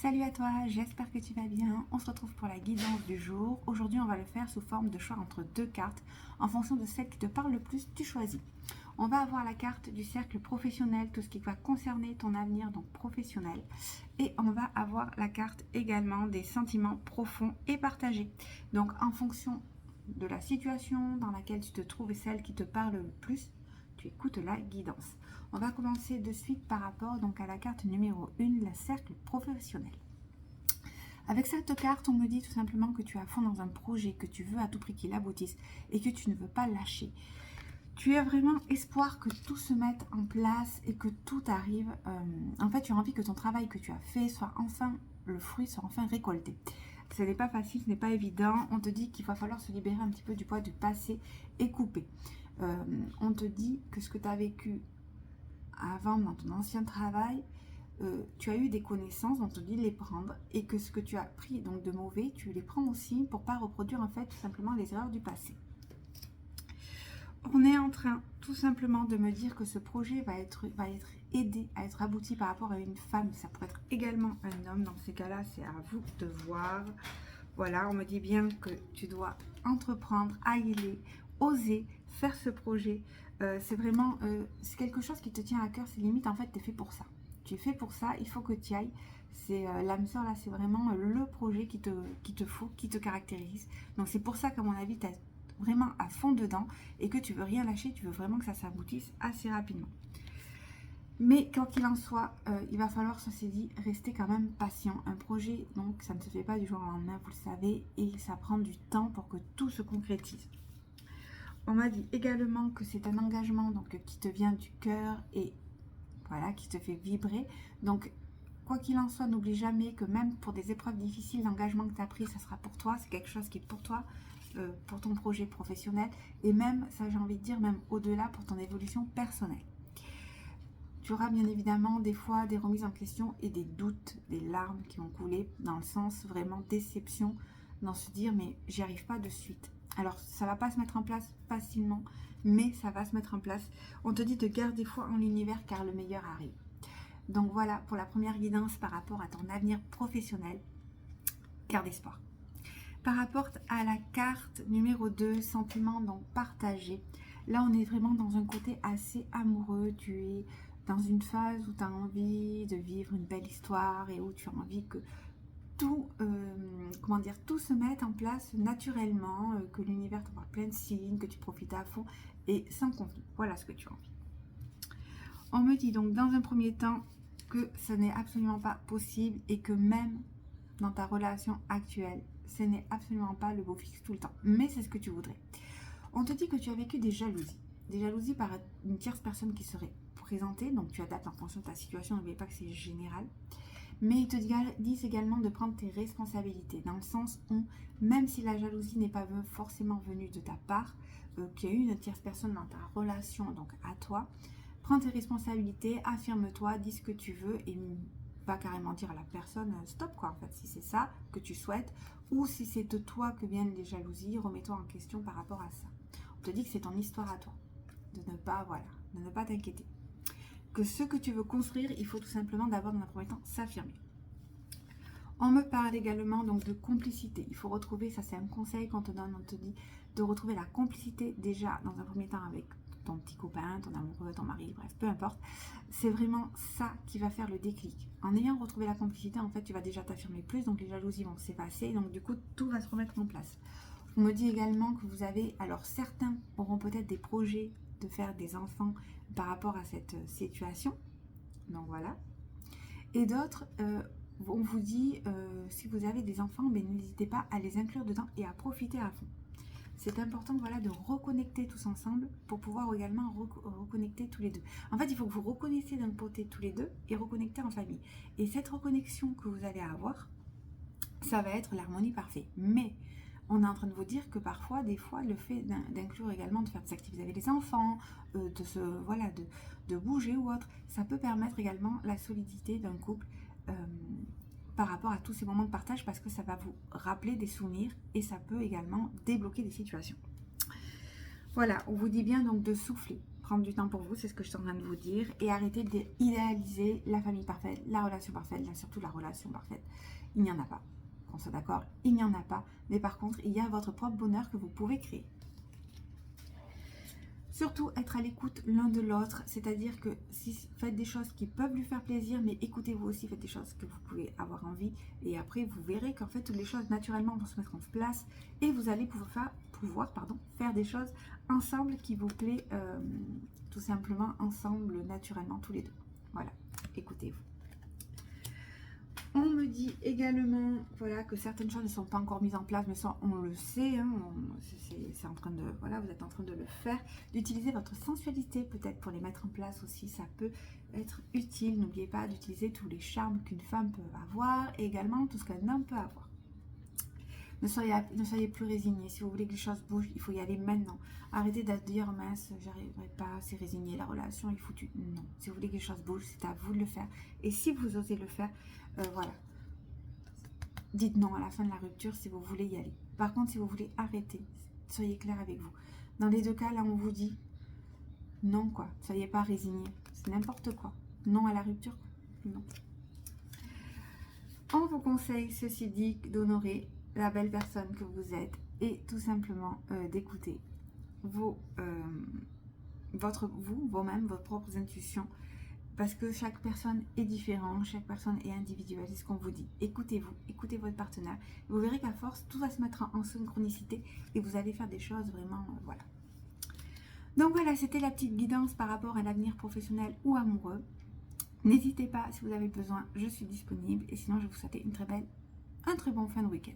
Salut à toi, j'espère que tu vas bien. On se retrouve pour la guidance du jour. Aujourd'hui, on va le faire sous forme de choix entre deux cartes. En fonction de celle qui te parle le plus, tu choisis. On va avoir la carte du cercle professionnel, tout ce qui va concerner ton avenir, donc professionnel. Et on va avoir la carte également des sentiments profonds et partagés. Donc en fonction de la situation dans laquelle tu te trouves et celle qui te parle le plus, tu écoutes la guidance. On va commencer de suite par rapport donc à la carte numéro 1, la cercle professionnel. Avec cette carte, on me dit tout simplement que tu es à fond dans un projet, que tu veux à tout prix qu'il aboutisse et que tu ne veux pas lâcher. Tu as vraiment espoir que tout se mette en place et que tout arrive. En fait, tu as envie que ton travail que tu as fait soit enfin, le fruit soit enfin récolté. Ce n'est pas facile, ce n'est pas évident. On te dit qu'il va falloir se libérer un petit peu du poids du passé et couper. On te dit que ce que tu as vécu avant dans ton ancien travail, tu as eu des connaissances, on te dit de les prendre, et que ce que tu as pris donc de mauvais, tu les prends aussi pour ne pas reproduire en fait tout simplement les erreurs du passé. On est en train tout simplement de me dire que ce projet va être aidé à être abouti par rapport à une femme. Ça pourrait être également un homme. Dans ces cas-là, c'est à vous de voir. Voilà, on me dit bien que tu dois entreprendre, aller, oser faire ce projet. C'est vraiment c'est quelque chose qui te tient à cœur. C'est limite, en fait, tu es fait pour ça. Tu es fait pour ça, il faut que tu y ailles. C'est l'âme sœur, là, c'est vraiment le projet qui te faut, qui te caractérise. Donc, c'est pour ça qu'à mon avis, tu es vraiment à fond dedans et que tu veux rien lâcher, tu veux vraiment que ça s'aboutisse assez rapidement. Mais quoi qu'il en soit, il va falloir, ceci dit, rester quand même patient. Un projet, donc, ça ne se fait pas du jour au lendemain, vous le savez, et ça prend du temps pour que tout se concrétise. On m'a dit également que c'est un engagement donc, qui te vient du cœur et voilà, qui te fait vibrer. Donc, quoi qu'il en soit, n'oublie jamais que même pour des épreuves difficiles, l'engagement que tu as pris, ça sera pour toi. C'est quelque chose qui est pour toi, pour ton projet professionnel. Et même, ça j'ai envie de dire, même au-delà pour ton évolution personnelle. Tu auras bien évidemment des fois des remises en question et des doutes, des larmes qui vont couler dans le sens vraiment déception, dans se dire mais j'y arrive pas de suite. Alors ça va pas se mettre en place facilement, mais ça va se mettre en place. On te dit de garder foi en l'univers car le meilleur arrive. Donc voilà pour la première guidance par rapport à ton avenir professionnel. Garde espoir. Par rapport à la carte numéro 2, sentiment donc partagé. Là, on est vraiment dans un côté assez amoureux. Tu es dans une phase où tu as envie de vivre une belle histoire et où tu as envie que tout, tout se mette en place naturellement, que l'univers t'envoie plein de signes, que tu profites à fond et sans conflit. Voilà ce que tu as envie. On me dit donc dans un premier temps que ce n'est absolument pas possible et que même dans ta relation actuelle, ce n'est absolument pas le beau fixe tout le temps. Mais c'est ce que tu voudrais. On te dit que tu as vécu des jalousies par une tierce personne qui serait présentée. Donc tu adaptes en fonction de ta situation, n'oublie pas que c'est général. Mais ils te disent également de prendre tes responsabilités, dans le sens où, même si la jalousie n'est pas forcément venue de ta part, qu'il y a eu une tierce personne dans ta relation, donc à toi, prends tes responsabilités, affirme-toi, dis ce que tu veux et va carrément dire à la personne stop quoi en fait, si c'est ça que tu souhaites ou si c'est de toi que viennent les jalousies, remets-toi en question par rapport à ça. On te dit que c'est ton histoire à toi, de ne pas t'inquiéter. Que ce que tu veux construire, il faut tout simplement d'abord dans un premier temps s'affirmer. On me parle également donc de complicité. Il faut retrouver, ça c'est un conseil qu'on te donne, on te dit de retrouver la complicité déjà dans un premier temps avec ton petit copain, ton amoureux, ton mari, bref, peu importe. C'est vraiment ça qui va faire le déclic. En ayant retrouvé la complicité, en fait, tu vas déjà t'affirmer plus, donc les jalousies vont s'effacer, donc du coup, tout va se remettre en place. On me dit également que vous avez, alors certains auront peut-être des projets de faire des enfants par rapport à cette situation, donc voilà. Et d'autres, on vous dit, si vous avez des enfants, ben, n'hésitez pas à les inclure dedans et à profiter à fond. C'est important voilà, de reconnecter tous ensemble pour pouvoir également reconnecter tous les deux. En fait, il faut que vous reconnaissiez d'un côté tous les deux et reconnecter en famille. Et cette reconnexion que vous allez avoir, ça va être l'harmonie parfaite. Mais on est en train de vous dire que parfois, des fois, le fait d'inclure également, de faire des activités avec les enfants, de bouger ou autre, ça peut permettre également la solidité d'un couple par rapport à tous ces moments de partage parce que ça va vous rappeler des souvenirs et ça peut également débloquer des situations. Voilà, on vous dit bien donc de souffler. prendre du temps pour vous, c'est ce que je suis en train de vous dire, et arrêtez d'idéaliser la famille parfaite, la relation parfaite, là, surtout la relation parfaite. Il n'y en a pas. Qu'on soit d'accord, il n'y en a pas. Mais par contre, il y a votre propre bonheur que vous pouvez créer. Surtout être à l'écoute l'un de l'autre, c'est-à-dire que si faites des choses qui peuvent lui faire plaisir, mais écoutez-vous aussi, faites des choses que vous pouvez avoir envie, et après vous verrez qu'en fait toutes les choses naturellement vont se mettre en place, et vous allez pouvoir faire des choses ensemble qui vous plaît, tout simplement ensemble, naturellement, tous les deux. Voilà, écoutez-vous. On me dit également, voilà, que certaines choses ne sont pas encore mises en place, mais ça, on le sait, hein, c'est en train de, voilà, vous êtes en train de le faire, d'utiliser votre sensualité peut-être pour les mettre en place aussi, ça peut être utile. N'oubliez pas d'utiliser tous les charmes qu'une femme peut avoir, et également tout ce qu'un homme peut avoir. Ne soyez plus résigné. Si vous voulez que les choses bougent, il faut y aller maintenant. Arrêtez de dire, mince, j'arriverai pas, c'est résigné, la relation est foutue. Non, si vous voulez que les choses bougent, c'est à vous de le faire. Et si vous osez le faire, voilà. Dites non à la fin de la rupture si vous voulez y aller. Par contre, si vous voulez arrêter, soyez clair avec vous. Dans les deux cas, là, on vous dit non, quoi. Soyez pas résigné. C'est n'importe quoi. Non à la rupture, non. On vous conseille, ceci dit, d'honorer la belle personne que vous êtes et tout simplement d'écouter vos-mêmes, vos propres intuitions, parce que chaque personne est différente, chaque personne est individuelle, c'est ce qu'on vous dit. Écoutez-vous, écoutez votre partenaire, vous verrez qu'à force, tout va se mettre en synchronicité et vous allez faire des choses vraiment, voilà. Donc voilà, c'était la petite guidance par rapport à l'avenir professionnel ou amoureux. N'hésitez pas, si vous avez besoin, je suis disponible. Et sinon, je vous souhaite un très bon fin de week-end.